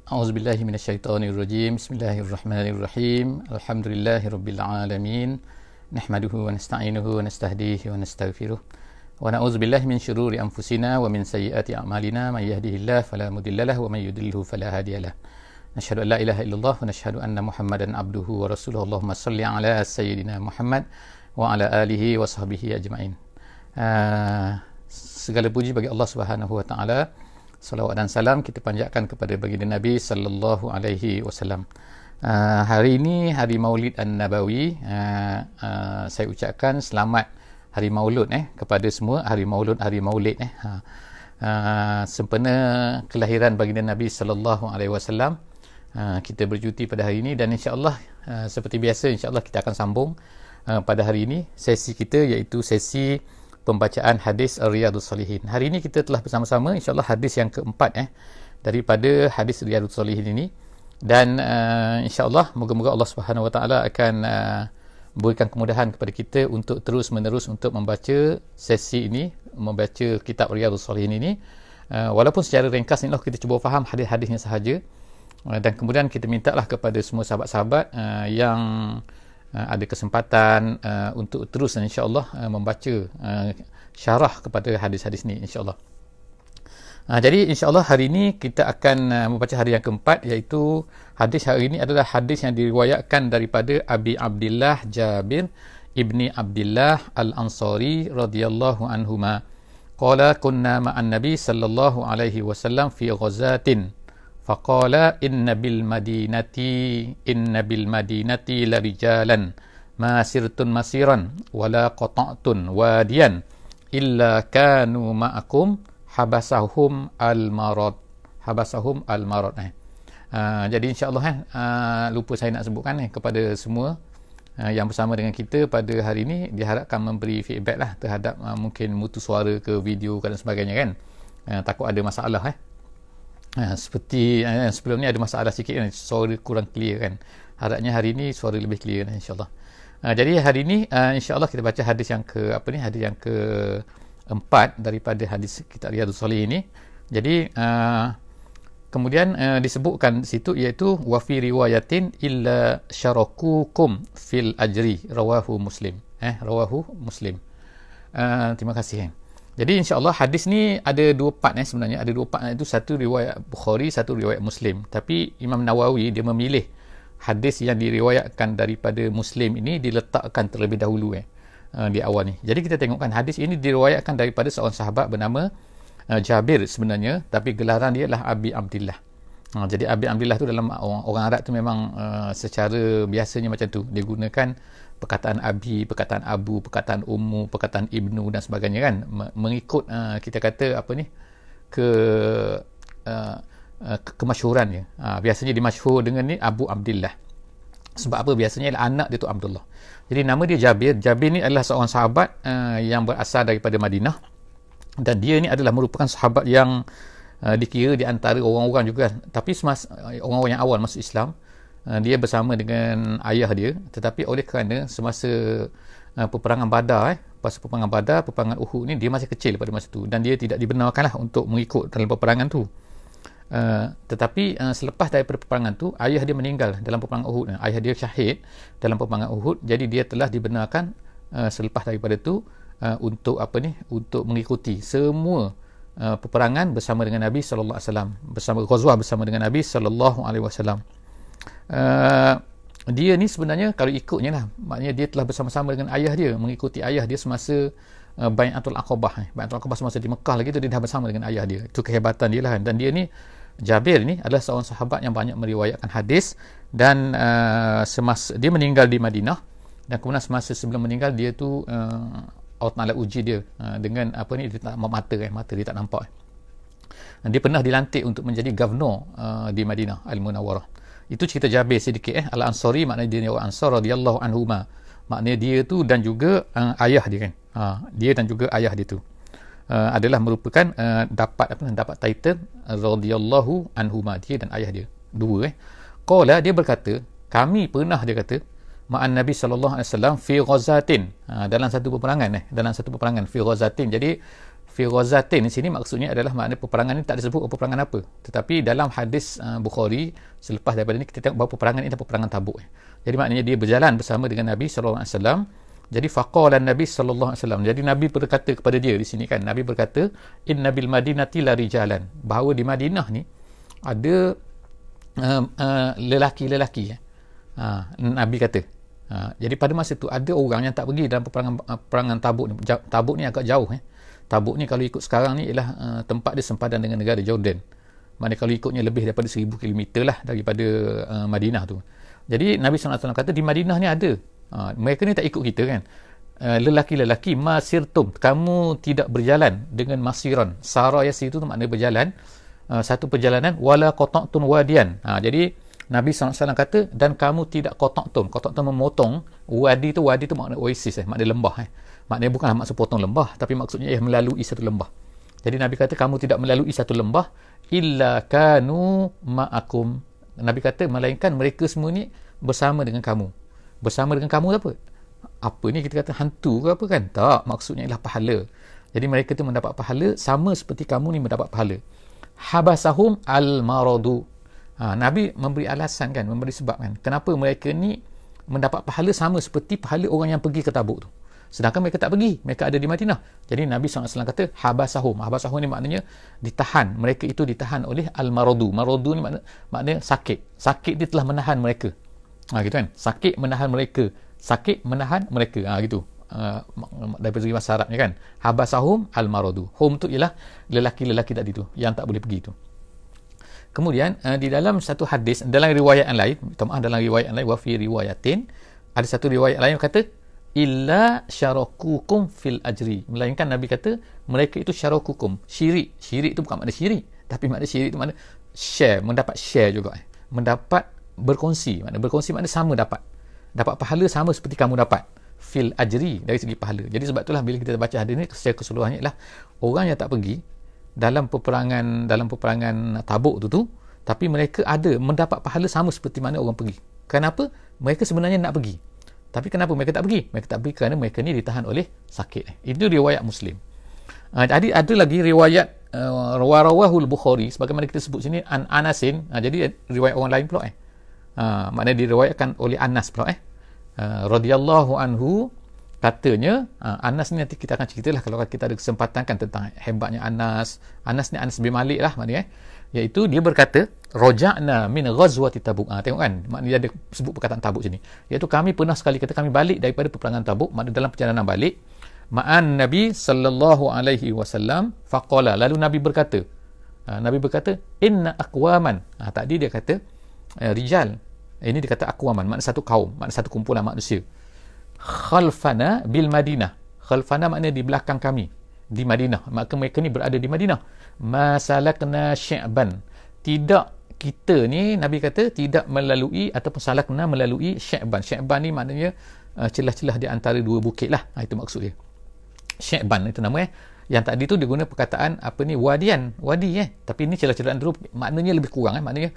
A'udzubillahi minasyaitonirrajim. Bismillahirrahmanirrahim. Alhamdulillahirabbil alamin. Nahmaduhu wa nasta'inuhu wa nastahdihi wa nastaghfiruh. Wa na'udzubillahi min syururi anfusina wa min sayyiati a'malina. May yahdihillahu fala mudilla lahu wa may yudlilhu fala hadiyalah. Nashhadu an la ilaha illallah wa nashhadu anna Muhammadan abduhu wa rasuluhu. Allahumma shalli ala sayyidina Muhammad wa ala alihi wa sahbihi ajma'in. Segala puji bagi Allah Subhanahu wa taala. Salawat dan salam kita panjatkan kepada baginda Nabi sallallahu alaihi wasallam. Hari ini hari Maulid An-Nabawi. Saya ucapkan selamat hari Maulud kepada semua, hari Maulud, hari Maulid sempena kelahiran baginda Nabi sallallahu alaihi wasallam. Kita bercuti pada hari ini dan insya-Allah seperti biasa insya-Allah kita akan sambung pada hari ini sesi kita, iaitu sesi pembacaan hadis Riyadhus Shalihin. Hari ini kita telah bersama-sama insya-Allah hadis yang keempat daripada hadis Riyadhus Shalihin ini, dan insya-Allah moga-moga Allah Subhanahu Wa Taala akan berikan kemudahan kepada kita untuk terus menerus untuk membaca sesi ini, membaca kitab Riyadhus Shalihin ini, walaupun secara ringkas insya-Allah kita cuba faham hadis-hadisnya sahaja, dan kemudian kita mintalah kepada semua sahabat-sahabat yang ada kesempatan untuk terus insya-Allah membaca syarah kepada hadis-hadis ni insya-Allah. Jadi insya-Allah hari ini kita akan membaca hadis yang keempat, iaitu hadis hari ini adalah hadis yang diriwayatkan daripada Abi Abdillah Jabir ibni Abdillah Al-Ansari radhiyallahu anhuma. Qala kunna ma'an Nabi sallallahu alaihi wasallam fi ghazatin faqala inna bil madinati la rijalan ma sirtun masiran wala qata'tun wadiyan illa kanu ma'akum habasahum al marad. Jadi insyaallah lupa saya nak sebutkan kepada semua yang bersama dengan kita pada hari ini, diharapkan memberi feedback lah terhadap mungkin mutu suara ke video dan sebagainya kan. Takut ada masalah seperti sebelum ni ada masalah sikit kan, suara kurang clear kan. Harapnya hari ni suara lebih clear insya-Allah. Jadi hari ni insya-Allah kita baca hadis yang hadis yang keempat daripada hadis kitab Riyadhus Shalihin ini. Jadi kemudian disebutkan situ, iaitu wa fi riwayatin illa syarakukum fil ajri rawahu Muslim. Rawahu Muslim. Terima kasih. Jadi insya-Allah hadis ni ada dua part sebenarnya. Ada dua part, itu satu riwayat Bukhari, satu riwayat Muslim. Tapi Imam Nawawi dia memilih hadis yang diriwayatkan daripada Muslim ini diletakkan terlebih dahulu di awal ni. Jadi kita tengokkan hadis ini diriwayatkan daripada seorang sahabat bernama Jabir sebenarnya, tapi gelaran dia adalah Abi Abdillah. Jadi Abi Abdillah tu dalam orang Arab tu memang secara biasanya macam tu. Dia gunakan perkataan Abi, perkataan Abu, perkataan Ummu, perkataan Ibnu dan sebagainya kan, mengikut kita kata kemasyhurannya. Biasanya dimasyhur dengan ni Abu Abdillah. Sebab apa? Biasanya anak dia tu Abdullah. Jadi nama dia Jabir. Jabir ni adalah seorang sahabat yang berasal daripada Madinah, dan dia ni adalah merupakan sahabat yang dikira di antara orang-orang juga, tapi orang-orang yang awal masuk Islam. Dia bersama dengan ayah dia, tetapi oleh kerana semasa peperangan Badar, peperangan Badar, peperangan Uhud ni, dia masih kecil pada masa tu, dan dia tidak dibenarkanlah untuk mengikut dalam peperangan tu. Tetapi selepas daripada peperangan tu, ayah dia meninggal dalam peperangan Uhud. Ayah dia syahid dalam peperangan Uhud. Jadi dia telah dibenarkan selepas daripada tu untuk untuk mengikuti semua peperangan bersama dengan Nabi sallallahu alaihi wasallam, bersama ghazwah bersama dengan Nabi sallallahu alaihi wasallam. Dia ni sebenarnya kalau ikutnya lah, maknanya dia telah bersama-sama dengan ayah dia, mengikuti ayah dia semasa Bai'atul Aqabah. Bai'atul Aqabah semasa di Mekah lagi tu, dia dah bersama dengan ayah dia. Itu kehebatan dia lah. Dan dia ni, Jabir ni adalah seorang sahabat yang banyak meriwayatkan hadis, dan semasa dia meninggal di Madinah, dan kemudian semasa sebelum meninggal dia tu Allah Ta'ala uji dia dengan dia tak mata dia tak nampak. Dia pernah dilantik untuk menjadi governor di Madinah Al-Munawwarah. Itu cerita Jabir sedikit. Al-Ansari maknanya dia orang Ansar radhiyallahu anhuma. Maknanya dia tu dan juga ayah dia kan. Dia dan juga ayah dia tu adalah merupakan dapat title radhiyallahu anhuma, dia dan ayah dia. Dua Qala, dia berkata, kami pernah, dia kata, ma'an Nabi sallallahu alaihi wasallam fi ghazatin, dalam satu peperangan fi ghazatin. Jadi fi ghazatin di sini maksudnya adalah makna peperangan ni tak disebut peperangan apa, tetapi dalam hadis Bukhari selepas daripada ni kita tengok bahawa peperangan ini adalah peperangan Tabuk. Jadi maknanya dia berjalan bersama dengan Nabi sallallahu alaihi wasallam. Jadi faqala Nabi sallallahu alaihi wasallam, jadi Nabi berkata kepada dia di sini kan, Nabi berkata inna bil madinati la rijalan, bahawa di Madinah ni ada lelaki-lelaki. Nabi kata jadi pada masa tu ada orang yang tak pergi dalam peperangan Tabuk ni. Tabuk ni agak jauh. Tabuk ni kalau ikut sekarang ni ialah tempat dia sempadan dengan negara Jordan. Maknanya kalau ikutnya lebih daripada 1000 km lah daripada Madinah tu. Jadi Nabi SAW kata di Madinah ni ada. Mereka ni tak ikut kita kan. Lelaki-lelaki masirtum, kamu tidak berjalan dengan masiran. Sara yasir tu maknanya berjalan, satu perjalanan, wala qata'tun wadian. Jadi Nabi SAW kata dan kamu tidak qata'tun. Qata'tun memotong. Wadi tu makna oasis, makna lembah. Maknanya bukanlah maksud potong lembah, tapi maksudnya melalui satu lembah. Jadi Nabi kata kamu tidak melalui satu lembah illa kanu ma'akum. Nabi kata melainkan mereka semua ni bersama dengan kamu. Bersama dengan kamu apa? Apa ni kita kata hantu ke apa kan? Tak, maksudnya ialah pahala. Jadi mereka tu mendapat pahala sama seperti kamu ni mendapat pahala. Habasahum al-maradu. Nabi memberi alasan kan, memberi sebab kan, kenapa mereka ni mendapat pahala sama seperti pahala orang yang pergi ke Tabuk tu. Sedangkan mereka tak pergi, mereka ada di Madinah. Jadi Nabi SAW kata habasahum. Habasahum ni maknanya ditahan. Mereka itu ditahan oleh al-maradu. Maradu ni maknanya sakit. Sakit dia telah menahan mereka. Gitu kan, sakit menahan mereka, sakit menahan mereka, gitu daripada segi bahasa Arabnya kan. Habasahum al-maradu. Hum tu ialah lelaki-lelaki tadi tu yang tak boleh pergi tu. Kemudian di dalam satu hadis, dalam riwayat yang lain, dalam riwayat yang lain, wa fi riwayatin, ada satu riwayat lain yang kata illa syarakukum fil ajri, melainkan Nabi kata mereka itu syarakukum, syirik. Syirik tu bukan makna syirik, tapi makna syirik tu makna share, mendapat share juga, mendapat berkongsi. Makna berkongsi makna sama, dapat pahala sama seperti kamu dapat fil ajri, dari segi pahala. Jadi sebab itulah bila kita baca hadis ni secara keseluruhannya ialah orang yang tak pergi dalam peperangan Tabuk tu, tapi mereka ada mendapat pahala sama seperti mana orang pergi. Kenapa? Mereka sebenarnya nak pergi, tapi kenapa mereka tak pergi? Mereka tak pergi kerana mereka ni ditahan oleh sakit. Itu riwayat Muslim. Jadi ada lagi riwayat rawahul Bukhari, sebagaimana kita sebut sini an Anasin. Jadi riwayat orang lain pula maknanya diriwayatkan oleh Anas pula radhiyallahu anhu. Katanya Anas ni nanti kita akan ceritalah kalau kita ada kesempatan kan tentang hebatnya Anas. Anas ni Anas bin Malik lah maknanya, iaitu dia berkata raja'na min ghazwati Tabuk. Tengok kan, maknanya dia ada sebut perkataan Tabuk sini, iaitu kami pernah sekali kata kami balik daripada peperangan Tabuk. Maknanya dalam perjalanan balik ma'an Nabi sallallahu alaihi wasallam faqala, lalu Nabi berkata inna aqwaman. Tadi dia kata rijal, ini dia kata aqwaman, makna satu kaum, makna satu kumpulan manusia. Khalfana bil Madinah. Khalfana makna di belakang kami di Madinah, maka mereka ni berada di Madinah. Masalakna sya'ban, tidak kita ni, Nabi kata tidak melalui ataupun salakna melalui sya'ban. Sya'ban ni maknanya celah-celah di antara dua bukit lah, itu maksud dia. Sya'ban itu nama yang tadi tu dia guna perkataan apa ni, wadi tapi ini celah-celah antara, maknanya lebih kurang maknanya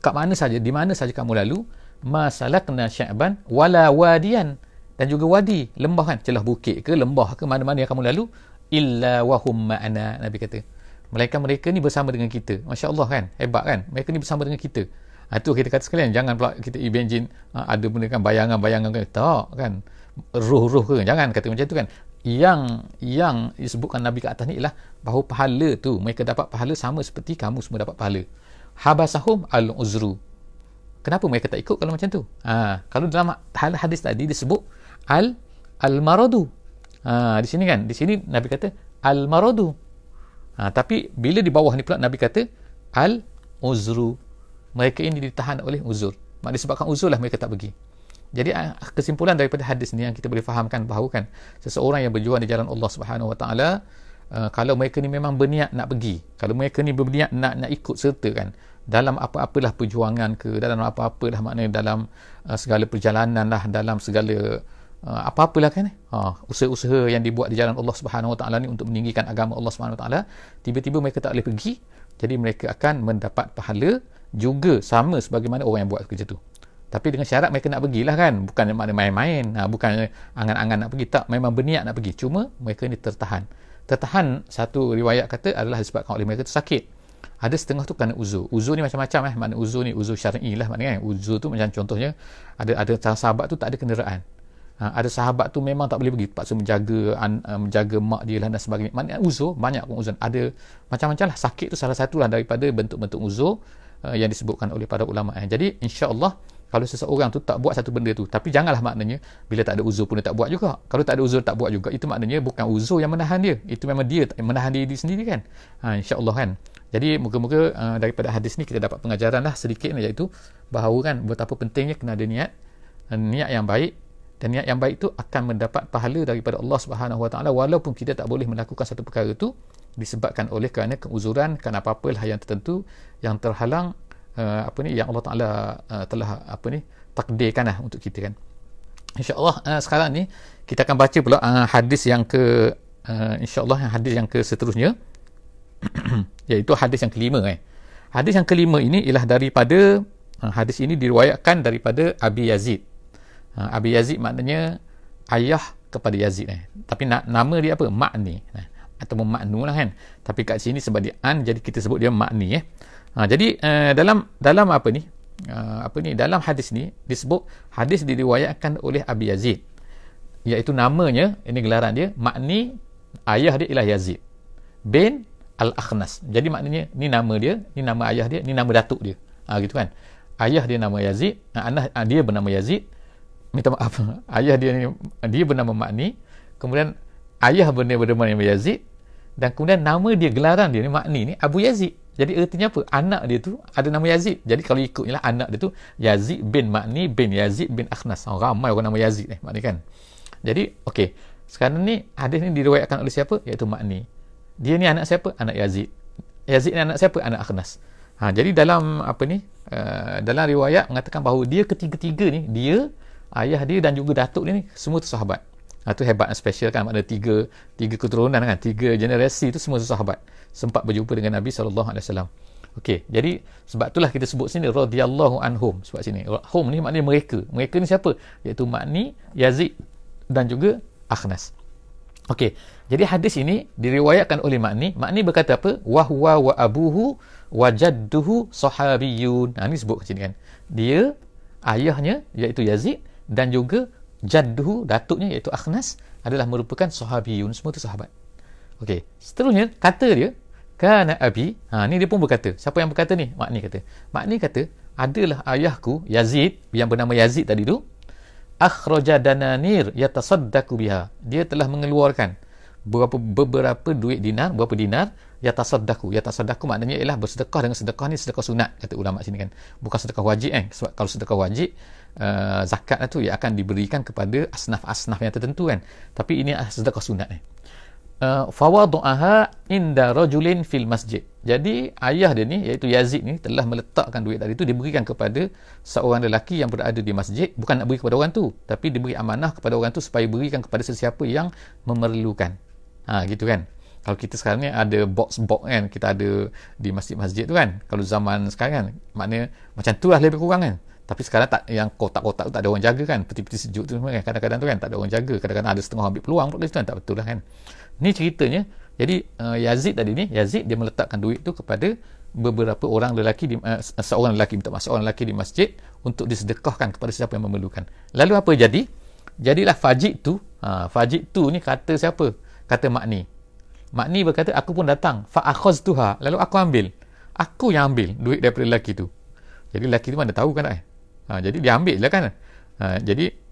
kat mana saja, di mana saja kamu lalu. Masalakna sya'ban wala wadian, dan juga wadi, lembah kan, celah bukit ke lembah ke mana-mana yang kamu lalu, illa wahum ma'ana, Nabi kata melainkan mereka ni bersama dengan kita. Masya Allah kan, hebat kan, mereka ni bersama dengan kita. Itu kita kata sekalian, jangan pula kita imagine ada benda kan, bayangan-bayangan kan, tak kan, ruh-ruh ke, jangan kata macam tu kan. Yang disebutkan Nabi kat atas ni ialah bahawa pahala tu, mereka dapat pahala sama seperti kamu semua dapat pahala. Habasahum al-uzru. Kenapa mereka tak ikut kalau macam tu? Kalau dalam hadis tadi disebut al-maradu. Di sini kan, di sini Nabi kata al-maradu. Tapi bila di bawah ni pula Nabi kata al-uzru. Mereka ini ditahan oleh uzur. Maksudnya disebabkan uzur lah mereka tak pergi. Jadi kesimpulan daripada hadis ni yang kita boleh fahamkan bahawa kan seseorang yang berjuang di jalan Allah Subhanahu Wa Taala, kalau mereka ni memang berniat nak pergi, kalau mereka ni berniat nak ikut serta kan dalam apa-apalah perjuangan ke, dalam apa-apalah maknanya dalam segala perjalanan lah, dalam segala apa-apalah kan usaha-usaha yang dibuat di jalan Allah Subhanahu Wa Taala ni untuk meninggikan agama Allah Subhanahu Wa Taala, tiba-tiba mereka tak boleh pergi, jadi mereka akan mendapat pahala juga sama sebagaimana orang yang buat kerja tu. Tapi dengan syarat mereka nak pergilah kan, bukan makna main-main, bukan angan-angan nak pergi, tak, memang berniat nak pergi, cuma mereka ni tertahan. tertahan, satu riwayat kata adalah disebabkan oleh mereka tu sakit. Ada setengah tu kerana uzur. Uzur ni macam-macam makna uzur ni, uzur syar'i lah maknanya. Uzur tu macam contohnya ada sahabat tu tak ada kenderaan. Ada sahabat tu memang tak boleh pergi, terpaksa menjaga mak dia lah dan sebagainya. Maknanya uzur, banyak pun uzur. Ada macam-macam lah. Sakit tu salah satu lah daripada bentuk-bentuk uzur yang disebutkan oleh para ulama. Jadi insya-Allah kalau seseorang tu tak buat satu benda tu, tapi janganlah maknanya bila tak ada uzur pun dia tak buat juga. Kalau tak ada uzur tak buat juga, itu maknanya bukan uzur yang menahan dia, itu memang dia menahan diri sendiri kan. Insya-Allah kan. Jadi moga-moga daripada hadis ni kita dapat pengajaran lah sedikit, iaitu bahawa kan betapa pentingnya kena ada niat yang baik, dan niat yang baik tu akan mendapat pahala daripada Allah Subhanahu Wa Taala walaupun kita tak boleh melakukan satu perkara tu disebabkan oleh kerana keuzuran, kerana apa-apalah yang tertentu yang terhalang yang Allah Taala telah takdirkan lah untuk kita kan. Insya-Allah sekarang ni kita akan baca pula hadis yang ke insya-Allah hadis yang ke seterusnya iaitu hadis yang kelima Hadis yang kelima ini ialah daripada hadis ini diriwayatkan daripada Abi Yazid. Abi Yazid maknanya ayah kepada Yazid tapi nama dia apa? Ma'ni atau Ma'nu lah kan. Tapi kat sini sebab dia jadi kita sebut dia Ma'ni Jadi dalam dalam hadis ni disebut, hadis diriwayatkan oleh Abi Yazid, iaitu namanya, ini gelaran dia, Ma'ni, ayah dia ialah Yazid bin Al-Akhnas. Jadi maknanya ni nama dia, ni nama ayah dia, ni nama datuk dia. Gitu kan. Ayah dia nama Yazid, dia bernama Yazid. Minta maaf, ayah dia bernama Ma'ni, kemudian ayah bernama Yazid, dan kemudian nama dia, gelaran dia ni Ma'ni ni Abu Yazid. Jadi ertinya apa? Anak dia tu ada nama Yazid. Jadi kalau ikutnya lah, anak dia tu Yazid bin Ma'ni bin Yazid bin Akhnas. Ramai orang nama Yazid Ma'ni kan. Jadi okey, sekarang ni hadis ni diriwayatkan oleh siapa? Iaitu Ma'ni. Dia ni anak siapa? Anak Yazid. Yazid ni anak siapa? Anak Akhnas. Jadi dalam dalam riwayat mengatakan bahawa dia ketiga-tiga ni, dia, ayah dia dan juga datuk dia ni semua tu sahabat. Itu hebat, special kan, maknanya tiga keturunan kan, tiga generasi tu semua sahabat, sempat berjumpa dengan Nabi SAW. Okey, jadi sebab itulah kita sebut sini radhiyallahu anhum. Sebab sini hum ni maknanya mereka ni siapa? Iaitu Ma'ni, Yazid dan juga Akhnas. Okey, jadi hadis ini diriwayatkan oleh Ma'ni berkata apa? Wa huwa wa abuhu wa jadduhu sahabiyun. Ini sebut kat sini kan, dia, ayahnya iaitu Yazid, dan juga jadduhu, datuknya iaitu Akhnas, adalah merupakan sahabiyun, semua tu sahabat. Okey, seterusnya kata dia kana abi, ni dia pun berkata. Siapa yang berkata ni? Ma'ni kata adalah ayahku Yazid, yang bernama Yazid tadi tu, akhraja dananir yatasaddaqu biha, dia telah mengeluarkan beberapa duit dinar, berapa dinar, yatasaddaqu maknanya ialah bersedekah. Dengan sedekah ni sedekah sunat kata ulama sini kan, bukan sedekah wajib sebab kalau sedekah wajib zakat tu ia akan diberikan kepada asnaf-asnaf yang tertentu kan, tapi ini sedekah sunat fawadu'aha inda rajulin fil masjid. Jadi ayah dia ni iaitu Yazid ni telah meletakkan duit tadi tu, diberikan kepada seorang lelaki yang berada di masjid. Bukan nak beri kepada orang tu, tapi diberi amanah kepada orang tu supaya berikan kepada sesiapa yang memerlukan. Gitu kan. Kalau kita sekarang ni ada box-box kan, kita ada di masjid-masjid tu kan, kalau zaman sekarang kan, maknanya macam tu lah lebih kurang kan. Tapi sekarang tak, yang kotak-kotak tu tak ada orang jaga kan, peti-peti sejuk tu kan, kadang-kadang tu kan tak ada orang jaga, kadang-kadang ada setengah ambil peluang pula tu kan, tak betul lah kan. Ni ceritanya. Jadi Yazid tadi ni, Yazid dia meletakkan duit tu kepada beberapa orang lelaki seorang lelaki di masjid untuk disedekahkan kepada siapa yang memerlukan. Lalu apa jadi? Jadilah fajid tu ni kata siapa? Kata Ma'ni berkata, aku pun datang, fa akhaztuha, lalu aku yang ambil duit daripada lelaki tu. Jadi lelaki tu mana tahu kan jadi dia ambil lah kan. Jadi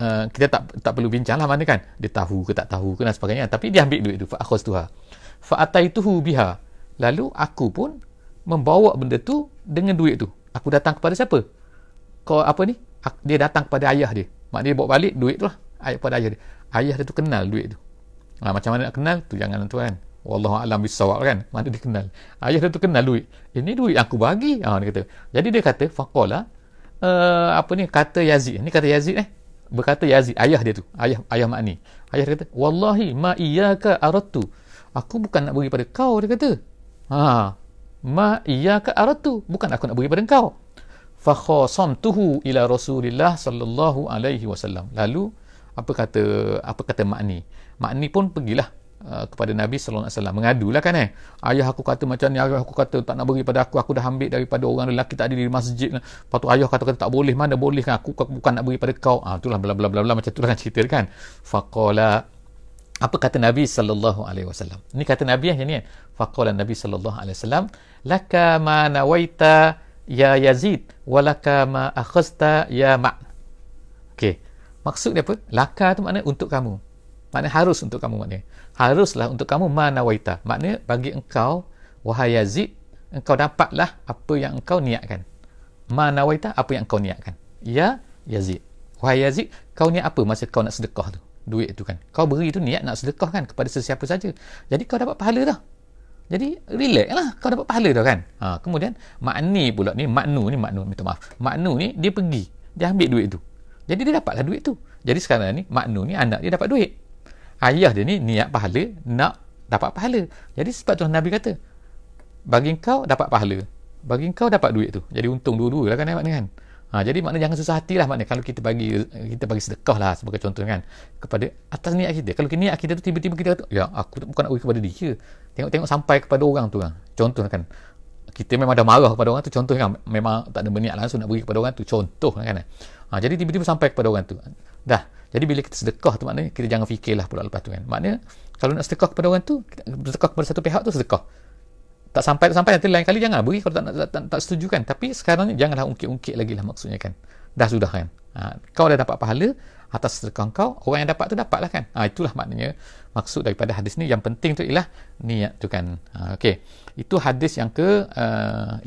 kita tak perlu bincang lah mana kan, dia tahu ke tak tahu ke dan sebagainya, tapi dia ambil duit tu, fa akhaztuha fa ataituhu biha, lalu aku pun membawa benda tu dengan duit tu. Aku datang kepada siapa? Dia datang kepada ayah dia. Maknanya dia bawa balik duit tu lah kepada ayah dia. Ayah dia tu kenal duit tu. Macam mana nak kenal tu jangan tuan, wallahu a'lam bissawab kan, mana dia kenal. Ayah dia tu kenal duit, ini duit aku bagi, dia kata. Jadi dia kata faqala kata Yazid ni, kata Yazid berkata Yazid, ayah dia tu, ayah Ma'ni, ayah dia kata, wallahi ma iyyaka aradtu, aku bukan nak beri pada kau, dia kata. Ma iyyaka aradtu, bukan aku nak beri pada kau. Fa khasamtuhu ila Rasulillah sallallahu alaihi wasallam. Lalu apa kata Ma'ni pun pergilah kepada Nabi sallallahu alaihi wasallam, mengadulah kan ayah aku kata macam ni, ayah aku kata tak nak beri pada aku dah ambil daripada orang lelaki tadi di masjid, lepas tu ayah kata tak boleh, mana boleh kan, aku bukan nak beri pada kau, itulah bla bla bla bla, macam itulah kan cerita kan. Faqala, apa kata Nabi sallallahu alaihi wasallam ni, kata Nabi yang ni kan, faqala Nabi sallallahu alaihi wasallam, laka ma nawaita ya Yazid walaka ma akhazta ya Ma'. okey, maksud dia apa? Laka tu maknanya untuk kamu, maknanya harus untuk kamu, maknanya haruslah untuk kamu, ma nawaita maknanya bagi engkau wahai Yazid, engkau dapatlah apa yang engkau niatkan. Ma nawaita, apa yang engkau niatkan. Ya Yazid, wahai Yazid, kau niat apa masa kau nak sedekah tu, duit tu kan, kau beri tu niat nak sedekah kan kepada sesiapa saja, jadi kau dapat pahala dah. Jadi relax lah, kau dapat pahala dah kan. Kemudian makni pula ni, maknu minta maaf, maknu ni dia pergi, dia ambil duit tu, jadi dia dapatlah duit tu. Jadi sekarang ni maknu ni anak dia dapat duit, ayah dia ni niat pahala, nak dapat pahala. Jadi sebab tu Nabi kata bagi kau dapat pahala, bagi kau dapat duit tu, jadi untung dua-dua lah kan maknanya kan. Jadi maknanya jangan susah hati lah, maknanya kalau kita bagi sedekah lah sebagai contoh kan, kepada atas niat kita. Kalau niat kita tu tiba-tiba kita kata, ya aku bukan nak beri kepada dia, tengok-tengok sampai kepada orang tu kan, contoh kan, kita memang dah marah kepada orang tu, contoh kan, memang tak ada berniat langsung nak beri kepada orang tu, contoh kan. Jadi tiba-tiba sampai kepada orang tu dah, jadi bila kita sedekah tu maknanya kita jangan fikirlah pula lepas tu kan, maknanya kalau nak sedekah kepada orang tu, sedekah kepada satu pihak tu sedekah, tak sampai nanti lain kali jangan beri kalau tak setuju kan. Tapi sekarang ni janganlah ungkit-ungkit lagi lah, maksudnya kan, dah sudah kan, kau dah dapat pahala atas sedekah kau, orang yang dapat tu dapatlah kan. Itulah maknanya maksud daripada hadis ni. Yang penting tu ialah niat tu kan. Okey, itu hadis yang ke 5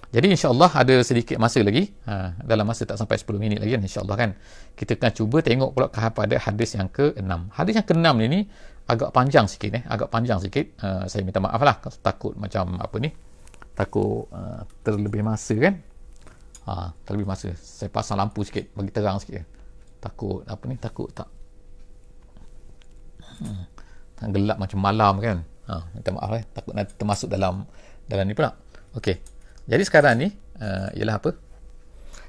Jadi insya-Allah ada sedikit masa lagi, dalam masa tak sampai 10 minit lagi kan, insya-Allah kan, kita akan cuba tengok pula kepada hadis yang ke-6. Hadis yang ke-6 ni agak panjang sikit saya minta maaf lah, takut macam apa ni, takut terlebih masa kan. Terlebih masa, saya pasang lampu sikit bagi terang sikit, takut apa ni, takut tak gelap macam malam kan. Minta maaf takut nanti termasuk dalam ni pula. Okey, jadi sekarang ni ialah apa,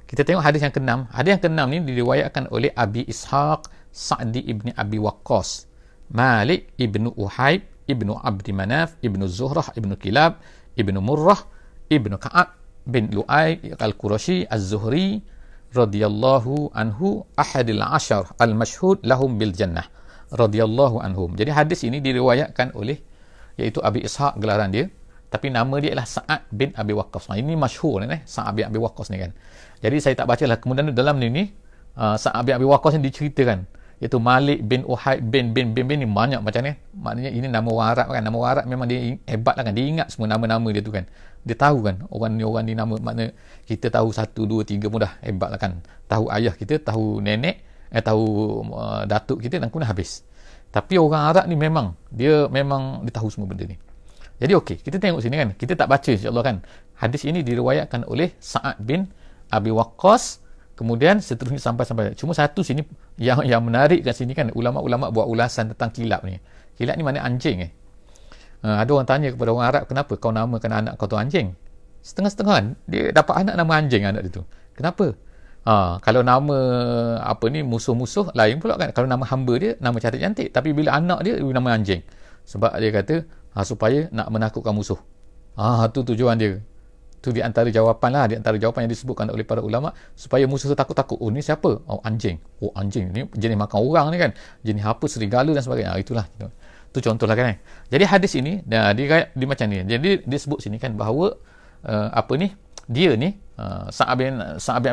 kita tengok hadis yang ke-6. Hadis yang ke-6 ni diriwayatkan oleh Abi Ishaq Sa'di ibni Abi Waqqas, Malik ibnu Uhaib ibnu Abdi Manaf ibnu Zuhrah ibnu Kilab ibnu Murrah ibnu Ka'ab bin Lu'ay al-Qurashi az-Zuhri radhiyallahu anhu, ahadil ashar al-mashhud lahum bil jannah radhiyallahu anhum. Jadi hadis ini diriwayatkan oleh, iaitu Abi Ishaq gelaran dia, tapi nama dia ialah Sa'ad bin Abi Waqqas. Ini masyhur ni, Sa'ad bin Abi Waqqas ni kan. Jadi saya tak bacalah. Kemudian dalam ni Sa'ad bin Abi Waqqas ni diceritakan, iaitu Malik bin Uhaib bin ni banyak macam ni. Maknanya ini nama orang Arab kan. Nama orang Arab memang dia hebat lah kan. Dia ingat semua nama-nama dia tu kan. Dia tahu kan orang ni nama, makna kita tahu 1, 2, 3 pun dah hebat lah kan. Tahu ayah kita, tahu nenek, tahu datuk kita, dan kemudian habis. Tapi orang Arab ni memang dia tahu semua benda ni. Jadi okey, kita tengok sini kan. Kita tak baca insya-Allah kan. Hadis ini diriwayatkan oleh Sa'ad bin Abi Waqqas. Kemudian seterusnya sampai cuma satu sini yang menarik kat sini kan, ulama-ulama buat ulasan tentang kilab ni. Kilab ni mana anjing ada orang tanya kepada orang Arab, kenapa kau namakan anak kau tu anjing? Setengah-setengah kan, dia dapat anak nama anjing, anak dia tu. Kenapa? Kalau nama apa ni, musuh-musuh lain pula kan. Kalau nama hamba dia nama cantik-cantik, tapi bila anak dia nama anjing. Sebab dia kata supaya nak menakutkan musuh. Tu tujuan dia. Itu di antara jawapan lah, di antara jawapan yang disebutkan oleh para ulama, supaya musuh tu takut-takut. Ni siapa? Anjing. Anjing ni jenis makan orang ni kan, jenis apa, serigala dan sebagainya. Itulah itu contoh lah kan. Jadi hadis ini dia macam ni. Jadi dia sebut sini kan bahawa dia ni Sa'ad bin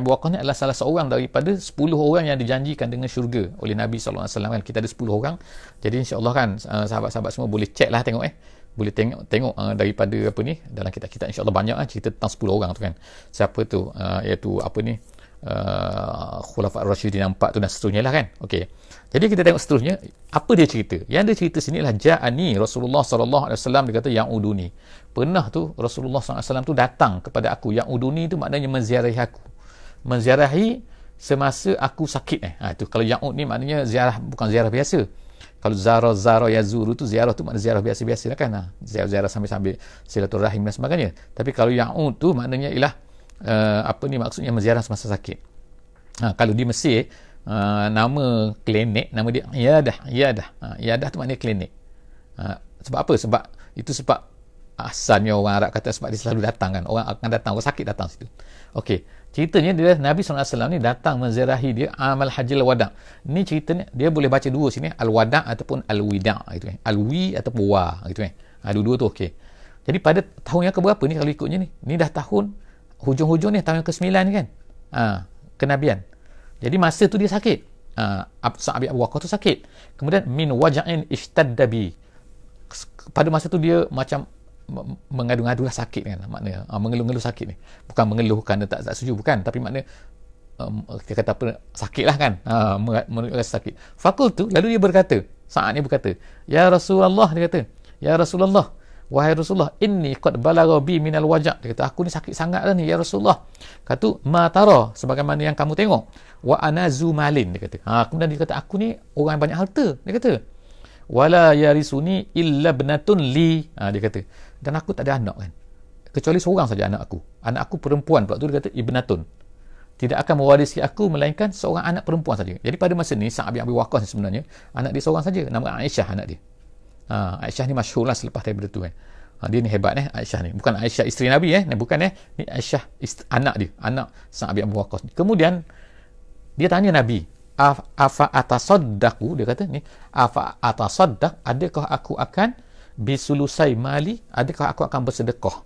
Abi Waqqas ni adalah salah seorang daripada 10 orang yang dijanjikan dengan syurga oleh Nabi SAW kan. Kita ada 10 orang. Jadi insya-Allah kan sahabat-sahabat semua boleh check lah, tengok boleh tengok daripada apa ni, dalam kitab-kitab insya-Allah banyak cerita tentang 10 orang tu kan. Siapa tu, iaitu apa ni, Khulafa' Ar-Rasyidin 4 tu dan seterusnya lah kan. Okey. Jadi kita tengok seterusnya apa dia cerita. Yang dia cerita sini lah, ja'ani Rasulullah sallallahu alaihi wasallam, dia kata ya'uduni. Pernah tu Rasulullah sallallahu alaihi wasallam tu datang kepada aku. Ya'uduni tu maknanya menziarahi aku. Menziarahi semasa aku sakit itu kalau ya'ud ni maknanya ziarah, bukan ziarah biasa. Kalau zara yazuru tu ziarah tu makna ziarah biasa-biasa lah kan. Ziarah sambil silaturahim dan sebagainya. Tapi kalau ya'ud tu maknanya ialah maksudnya menziarah semasa sakit. Kalau di Mesir nama klinik, nama dia Iyadah. Iyadah tu maknanya klinik. Sebab apa? Sebab itu sebab asalnya orang Arab kata sebab dia selalu datang kan. Orang akan datang, orang sakit datang situ. Okey, ceritanya dia Nabi SAW ni datang menziarahi dia amal hajjil wada'. Ni ceritanya dia boleh baca dua sini, al-wada' ataupun al-wida' gitu kan. Al-wi ataupun wa gitu kan. Dua-dua tu okey. Jadi pada tahun yang keberapa ni kalau ikutnya ni? Ni dah tahun hujung-hujung ni tahun yang ke-9 ni kan. Kenabian. Jadi masa tu dia sakit. Sa'ab bin Abu Waqqas tu sakit. Kemudian min waja'in ishtadda bi. Pada masa tu dia macam mengadu-ngadu lah sakit kan, maknanya mengeluh-ngeluh sakit ni, bukan mengeluh kerana tak setuju, bukan, tapi maknanya dia kata apa, sakit lah kan, mengeluh sakit. Fakultu, lalu dia berkata, saat ni berkata, ya Rasulullah, dia kata, ya Rasulullah, wahai Rasulullah, inni qad balagha bi minal waja', dia kata, aku ni sakit sangat dah ni ya Rasulullah. Kata, ma tara, sebagaimana yang kamu tengok, wa ana zu malin, dia kata. Kemudian dia kata, aku ni orang banyak harta, dia kata, wala yarisuni illa ibnatun li, dia kata, dan aku tak ada anak kan, kecuali seorang saja anak aku perempuan pula tu, dia kata ibnatun, tidak akan mewarisi aku melainkan seorang anak perempuan saja. Jadi pada masa ni Sa'ab bin Abi Waqqas sebenarnya anak dia seorang saja, nama Aisyah anak dia. Aisyah ni masyhur lah selepas daripada tu kan. Dia ni hebat Aisyah ni, bukan Aisyah isteri Nabi bukan ni Aisyah anak dia, anak Sa'ab bin Abi Waqqas. Kemudian dia tanya Nabi, afa atasaddaqu, dia kata ni, afa atasaddaq, adakah aku akan bisulusai mali, adakah aku akan bersedekah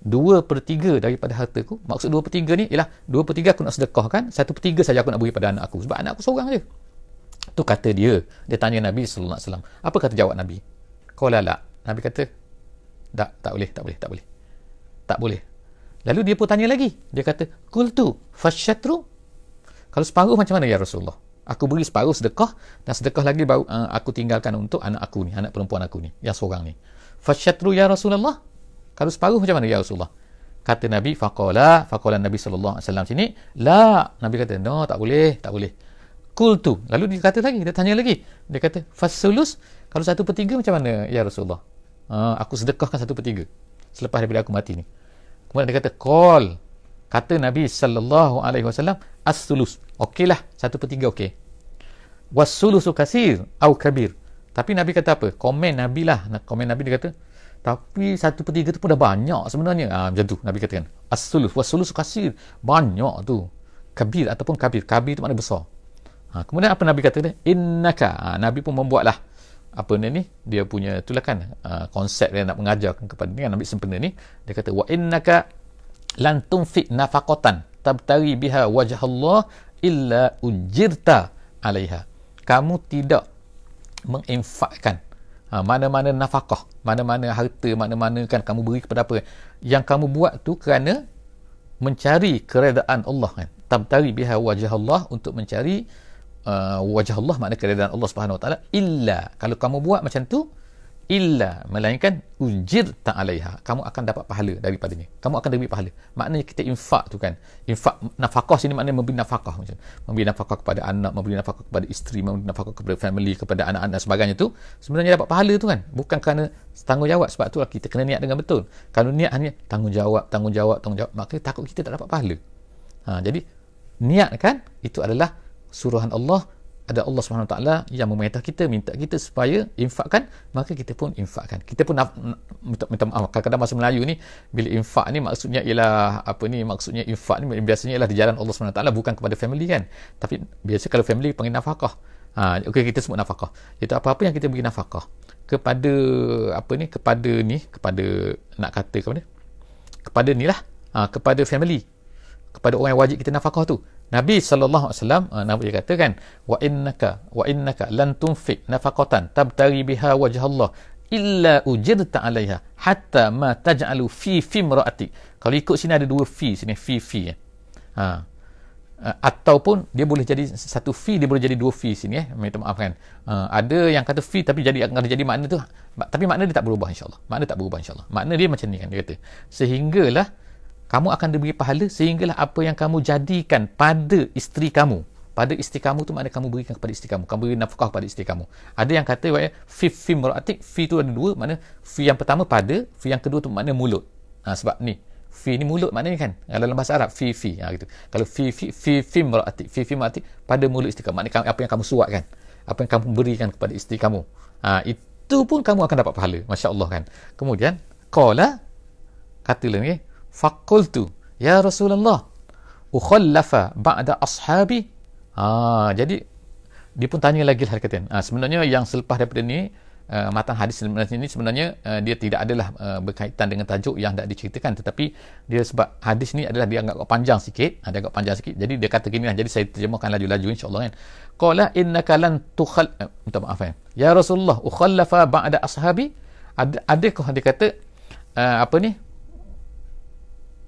2/3 daripada hartaku. Maksud 2/3 ni ialah 2/3 aku nak sedekahkan, 1/3 saja aku nak beri pada anak aku, sebab anak aku seorang je. Tu kata dia tanya Nabi sallallahu alaihi wasallam. Apa kata jawab Nabi? Qala la. Nabi kata tak boleh. Lalu dia pun tanya lagi, dia kata qultu fasyatru, kalau separuh macam mana ya Rasulullah? Aku beri separuh sedekah, dan sedekah lagi baru aku tinggalkan untuk anak aku ni, anak perempuan aku ni, yang seorang ni. Fasyatru ya Rasulullah, kalau separuh macam mana ya Rasulullah? Kata Nabi, faqala Nabi sallallahu alaihi wasallam sini, la. Nabi kata, no, tak boleh. Qultu, lalu dia kata lagi, dia tanya lagi, dia kata fasulus, kalau 1/3 macam mana ya Rasulullah? Aku sedekahkan 1/3 selepas daripada aku mati ni. Kemudian dia kata qol, kata Nabi sallallahu alaihi wasallam, as-sulus, okeylah 1/3 okey. Was-sulusu kasir au kabir. Tapi Nabi kata apa? Komen Nabi dia kata, tapi 1/3 tu pun dah banyak sebenarnya. Macam tu Nabi katakan. As-sulus was-sulusu kasir, banyak tu. Kabir ataupun kabir. Kabir tu makna besar. Kemudian apa Nabi kata dia? Innaka. Nabi pun membuatlah apa ni, dia punya itulah kan, konsep dia nak mengajarkan kepada ni, Nabi sempena ni, dia kata wa innaka lan tunfiq nafaqatan tabtari biha wajh Allah illa ujirta alaiha. Kamu tidak menginfakkan mana-mana nafkah, mana-mana harta, mana-mana kan kamu beri kepada apa, yang kamu buat tu kerana mencari keredaan Allah kan. Tabtari biha wajh Allah, untuk mencari wajah Allah, makna keredaan Allah Subhanahu Wa Taala. Illa, kalau kamu buat macam tu, illa, melainkan ujir ta'alaiha, kamu akan dapat pahala daripadanya, kamu akan dapat pahala. Maknanya kita infak tu kan, infak nafkah sini maknanya memberi nafkah, macam memberi nafkah kepada anak, memberi nafkah kepada isteri, memberi nafkah kepada family, kepada anak-anak dan sebagainya, tu sebenarnya dapat pahala tu kan, bukan kerana tanggungjawab. Sebab tu kita kena niat dengan betul. Kalau niat hanya tanggungjawab, maka takut kita tak dapat pahala. Jadi niat kan, itu adalah suruhan Allah. Ada Allah SWT yang memerintah kita, minta kita supaya infakkan, maka kita pun infakkan. Kita pun minta maaf, kadang-kadang bahasa Melayu ni, bila infak ni maksudnya ialah apa ni, maksudnya infak ni biasanya ialah di jalan Allah SWT, bukan kepada family kan. Tapi biasa kalau family panggil nafkah. Okey, kita sebut nafkah, itu apa-apa yang kita beri nafkah kepada apa ni, kepada nak kata kepada ni lah, kepada family, kepada orang yang wajib kita nafkah tu. Nabi sallallahu alaihi wasallam, Nabi katakan, wa innaka lan tunfiq nafaqatan tabtari biha wajh Allah illa ujirta 'alaiha hatta ma taj'alu fi imra'atik. Kalau ikut sini ada dua fi sini, fi ataupun dia boleh jadi satu fi, dia boleh jadi dua fi sini minta maaf kan. Ada yang kata fi tapi jadi akan jadi makna tu, tapi makna dia tak berubah insyaallah. Makna dia macam ni kan, dia kata sehinggalah kamu akan diberi pahala, sehinggalah apa yang kamu jadikan pada isteri kamu. Pada isteri kamu tu makna kamu berikan kepada isteri kamu. Kamu beri nafkah kepada isteri kamu. Ada yang kata fi meratik, fi tu ada dua, makna fi yang pertama pada, fi yang kedua tu makna mulut. Sebab ni fi ni mulut maknanya kan, dalam bahasa Arab fi gitu. Kalau fi meratik pada mulut isteri kamu, makna apa yang kamu suapkan, apa yang kamu berikan kepada isteri kamu. itu pun kamu akan dapat pahala. Masya Allah kan. Kemudian qala, kata lagi, faqultu ya Rasulullah ukhallafa ba'da ashabi. Jadi dia pun tanya lagi lah, kata sebenarnya yang selepas daripada ni, matan hadis ini sebenarnya dia tidak adalah berkaitan dengan tajuk yang tak diceritakan, tetapi dia sebab hadis ni adalah dia agak panjang sikit, jadi dia kata gini lah, jadi saya terjemahkan laju-laju insya-Allah kan. Qala innaka lan minta maaf ya Rasulullah ukhallafa ba'da ashabi. Adakah dia kata apa ni,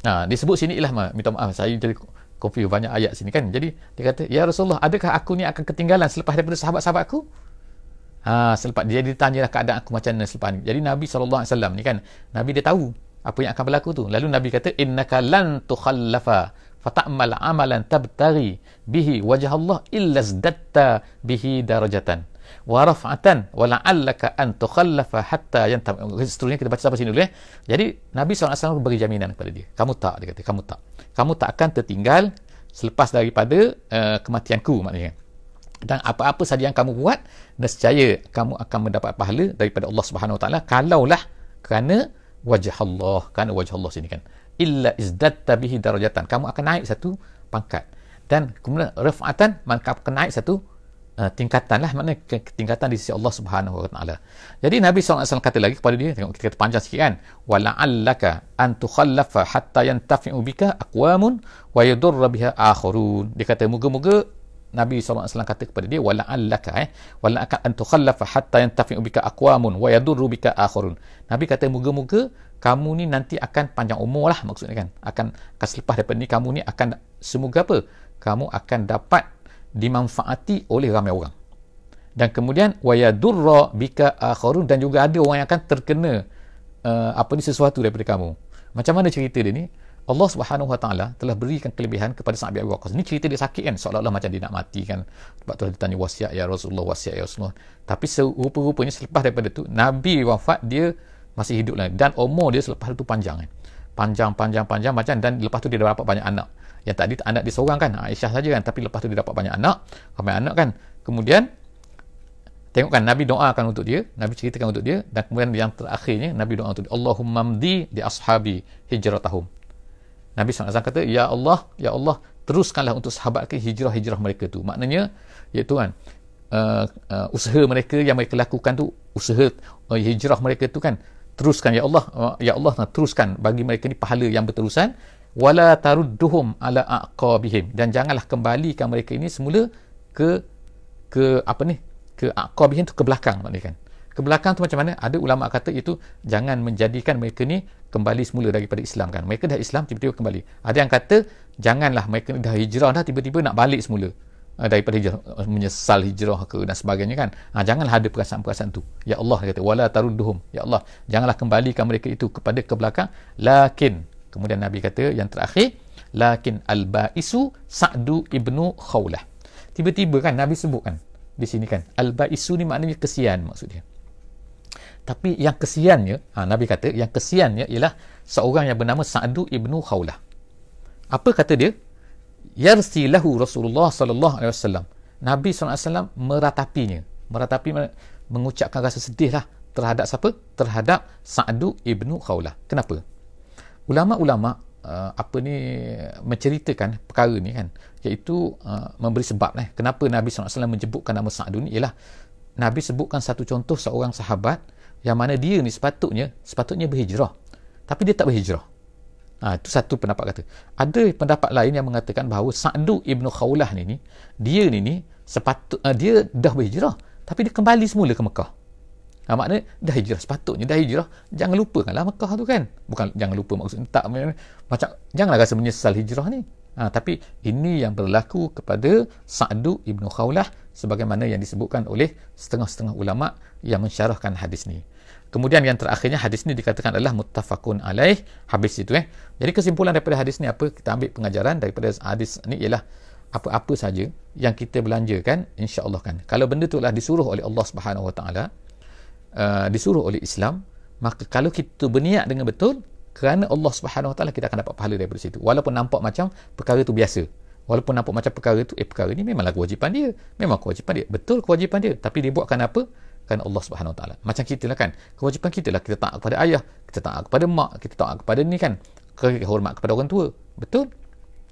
disebut sini lah, minta maaf saya jadi confuse banyak ayat sini kan. Jadi dia kata, ya Rasulullah, adakah aku ni akan ketinggalan selepas daripada sahabat-sahabatku? Selepas dia ditanyalah keadaan aku macam mana selepas ni. Jadi Nabi SAW ni kan, Nabi dia tahu apa yang akan berlaku tu. Lalu Nabi kata, innaka lan tukhallafa fata'mal amalan tabtaghi bihi wajah Allah illa zdatta bihi darajatan wa raf'atan wa la'allaka an tukhallafa hatta yantam. Seterusnya kita baca sampai sini dulu ya. Jadi Nabi SAW beri jaminan kepada dia. Kamu tak akan tertinggal selepas daripada kematianku, maknanya. Dan apa-apa saja yang kamu buat, nescaya kamu akan mendapat pahala daripada Allah Subhanahu Wa Taala, kalaulah kerana wajah Allah sini kan. Illa izdatta bihi darajatan, kamu akan naik satu pangkat. Dan kemudian raf'atan, maka akan naik satu tingkatan lah, maknanya tingkatan di sisi Allah Subhanahu Wa Taala. Jadi Nabi SAW kata lagi kepada dia, tengok kita kata panjang sikit kan, wala'allaka an tukhallafa hatta yantafi'u bika aqwamun wa yadurra biha akharun. Dia kata moga-moga Nabi SAW kata kepada dia, wala'allaka an tukhallafa hatta yantafi'u bika aqwamun wa yadurru bika akharun. Nabi kata moga-moga kamu ni nanti akan panjang umur lah, maksudnya kan, akan selepas daripada ni kamu ni akan, semoga apa, kamu akan dapat dimanfaati oleh ramai orang. Dan kemudian wayadurra bika akharun, dan juga ada orang yang akan terkena sesuatu daripada kamu. Macam mana cerita dia ni? Allah Subhanahu Wa Taala telah berikan kelebihan kepada Sa'ad bin Abi Waqqas. Ni cerita dia sakit kan, seolah-olah macam dia nak mati kan. Sebab tu dia tanya wasiat ya Rasulullah, wasiat ya Rasulullah. Tapi rupa-rupanya selepas daripada tu Nabi wafat, dia masih hidup lagi, dan umur dia selepas itu panjang kan. Panjang macam, dan lepas tu dia dah dapat banyak anak. Yang tadi anak dia seorang kan, Aisyah saja kan, tapi lepas tu dia dapat banyak anak, ramai anak kan. Kemudian tengok kan, Nabi doakan untuk dia, Nabi ceritakan untuk dia, dan kemudian yang terakhirnya Nabi doa untuk dia, Allahumma mdi di ashabi hijratahum. Nabi SAW kata, ya Allah, teruskanlah untuk sahabat ke hijrah mereka tu. Maknanya iaitu kan, usaha mereka yang mereka lakukan tu, usaha hijrah mereka tu kan, teruskan ya Allah, teruskan bagi mereka ni pahala yang berterusan. Wala tarudduhum ala aqabihim, dan janganlah kembalikan mereka ini semula ke aqabihim tu, ke belakang, maknanya kan. Ke belakang tu macam mana? Ada ulama kata itu jangan menjadikan mereka ni kembali semula daripada Islam kan. Mereka dah Islam tiba-tiba kembali. Ada yang kata janganlah mereka ni dah hijrah dah tiba-tiba nak balik semula daripada hijrah, menyesal hijrah ke dan sebagainya kan. Janganlah ada perasaan-perasaan tu. Ya Allah, kata wala tarudduhum, ya Allah, janganlah kembalikan mereka itu kepada ke belakang. Lakin, kemudian Nabi kata yang terakhir, lakin al-ba'isu Sa'du ibnu Khawlah. Tiba-tiba kan Nabi sebutkan di sini kan, al-ba'isu ni maknanya kesian, maksud dia. Tapi yang kesiannya, Nabi kata yang kesiannya ialah seorang yang bernama Sa'du ibnu Khawlah. Apa kata dia? Yarsi lahu Rasulullah sallallahu alaihi wasallam. Nabi SAW meratapi, mengucapkan rasa sedih lah terhadap siapa? Terhadap Sa'du ibnu Khawlah. Kenapa? Ulama-ulama menceritakan perkara ni kan, iaitu memberi sebab kenapa Nabi SAW menyebutkan nama Sa'du ni, ialah Nabi sebutkan satu contoh seorang sahabat yang mana dia ni sepatutnya berhijrah, tapi dia tak berhijrah. Itu satu pendapat kata. Ada pendapat lain yang mengatakan bahawa Sa'du ibnu Khawlah ni dia dah berhijrah, tapi dia kembali semula ke Mekah. Maknanya dah hijrah, sepatutnya dah hijrah, jangan lupakanlah Mekah tu kan. Bukan jangan lupa, maksudnya tak macam janganlah rasa menyesal hijrah ni. Tapi ini yang berlaku kepada Sa'du ibnu Khawlah, sebagaimana yang disebutkan oleh setengah-setengah ulama yang mensyarahkan hadis ni. Kemudian yang terakhirnya, hadis ni dikatakan adalah muttafaqun alaih. Habis itu Jadi kesimpulan daripada hadis ni apa? Kita ambil pengajaran daripada hadis ni ialah apa-apa saja yang kita belanjakan, insya-Allah kan, kalau benda tu adalah disuruh oleh Allah Subhanahu Wa Taala, disuruh oleh Islam, maka kalau kita berniat dengan betul kerana Allah Subhanahu Wa Taala, kita akan dapat pahala daripada situ. Walaupun nampak macam perkara tu biasa, walaupun nampak macam perkara tu perkara ni memanglah kewajipan dia, betul kewajipan dia, tapi dia buatkan apa? kerana Allah Subhanahu Wa Taala. Macam kita lah kan, kewajipan kita lah kita taat kepada ayah, kita taat kepada mak, kita taat kepada ni kan, hormat kepada orang tua. Betul?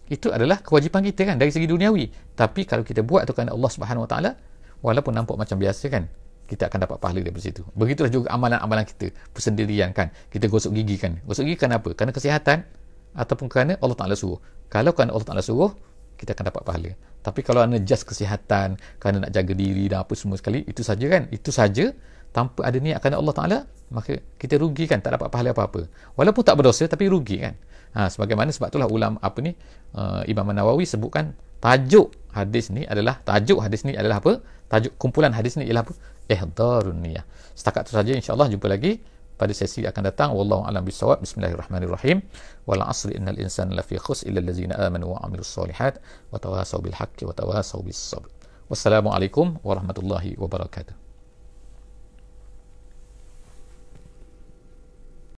Itu adalah kewajipan kita kan dari segi duniawi. Tapi kalau kita buat tu kerana Allah Subhanahu Wa Taala, walaupun nampak macam biasa kan, kita akan dapat pahala daripada situ. Begitulah juga amalan-amalan kita persendirian kan. Kita gosok gigi kan. Gosok gigi kerana apa? Kerana kesihatan ataupun kerana Allah Ta'ala suruh. Kalau kerana Allah Ta'ala suruh, kita akan dapat pahala. Tapi kalau anda just kesihatan, kerana nak jaga diri dan apa semua sekali, itu saja kan. Itu saja tanpa ada niat kerana Allah Ta'ala, maka kita rugi kan, tak dapat pahala apa-apa. Walaupun tak berdosa tapi rugi kan. Sebagaimana sebab itulah Imam Nawawi sebutkan tajuk hadis ni adalah apa? Tajuk kumpulan hadis ni ialah apa? Ihdarun niyah. Setakat itu saja, insya-Allah jumpa lagi pada sesi akan datang. Wallahu a'lam bissawab. Bismillahirrahmanirrahim. Wal 'asri innal insana lafi khusr illa allazina amanu wa 'amilus solihat wa tawasaw bil haqqi wa tawasaw bis sabr. Wassalamualaikum warahmatullahi wabarakatuh.